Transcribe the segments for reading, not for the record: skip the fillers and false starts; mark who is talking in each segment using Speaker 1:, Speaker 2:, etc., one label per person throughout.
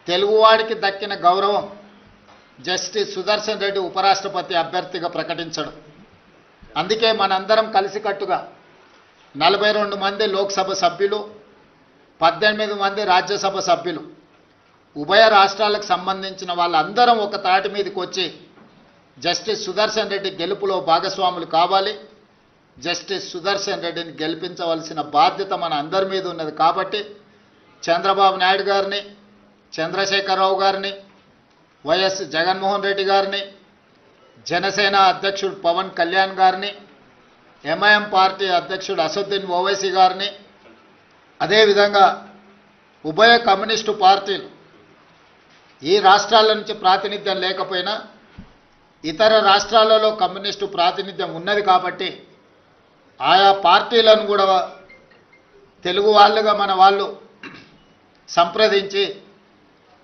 Speaker 1: తెలుగువాడికి దక్కిన గౌరవం జస్టిస్ సుదర్శన్ రెడ్డి ఉపరాష్ట్రపతి అభ్యర్థిగా ప్రకటించడం. అందుకే మనందరం కలిసికట్టుగా 42 మంది లోక్సభ సభ్యులు, 18 మంది రాజ్యసభ సభ్యులు, ఉభయ రాష్ట్రాలకు సంబంధించిన వాళ్ళందరం ఒక తాటి మీదకి వచ్చి జస్టిస్ సుదర్శన్ రెడ్డి గెలుపులో భాగస్వాములు కావాలి. జస్టిస్ సుదర్శన్ రెడ్డిని గెలిపించవలసిన బాధ్యత మన అందరి మీద ఉన్నది. కాబట్టి చంద్రబాబు నాయుడు గారిని, చంద్రశేఖరరావు గారిని, వైఎస్ జగన్మోహన్ రెడ్డి గారిని, జనసేన అధ్యక్షుడు పవన్ కళ్యాణ్ గారిని, ఎంఐఎం పార్టీ అధ్యక్షుడు అసదుద్దీన్ ఓవైసీ గారిని, అదేవిధంగా ఉభయ కమ్యూనిస్టు పార్టీలు ఈ రాష్ట్రాల నుంచి ప్రాతినిధ్యం లేకపోయినా ఇతర రాష్ట్రాలలో కమ్యూనిస్టు ప్రాతినిధ్యం ఉన్నది కాబట్టి ఆయా పార్టీలను కూడా తెలుగు వాళ్ళుగా మన వాళ్ళు సంప్రదించి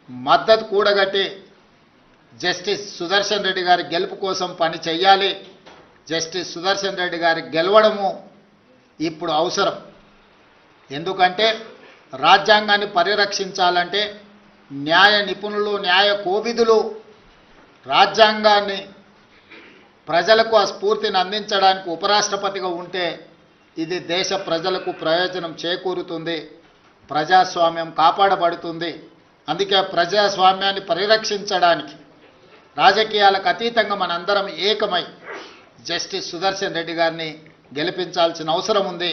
Speaker 1: మద్దతు కూడగట్టి జస్టిస్ సుదర్శన్ రెడ్డి గారి గెలుపు కోసం పని చేయాలి. జస్టిస్ సుదర్శన్ రెడ్డి గారి గెలవడము ఇప్పుడు అవసరం. ఎందుకంటే రాజ్యాంగాన్ని పరిరక్షించాలంటే న్యాయ నిపుణులు, న్యాయ కోవిదులు రాజ్యాంగాన్ని ప్రజలకు ఆ స్ఫూర్తిని అందించడానికి ఉపరాష్ట్రపతిగా ఉంటే ఇది దేశ ప్రజలకు ప్రయోజనం చేకూరుతుంది, ప్రజాస్వామ్యం కాపాడబడుతుంది. అందుకే ప్రజాస్వామ్యాన్ని పరిరక్షించడానికి రాజకీయాలకు అతీతంగా మనందరం ఏకమై జస్టిస్ సుదర్శన్ రెడ్డి గారిని గెలిపించాల్సిన అవసరం ఉంది.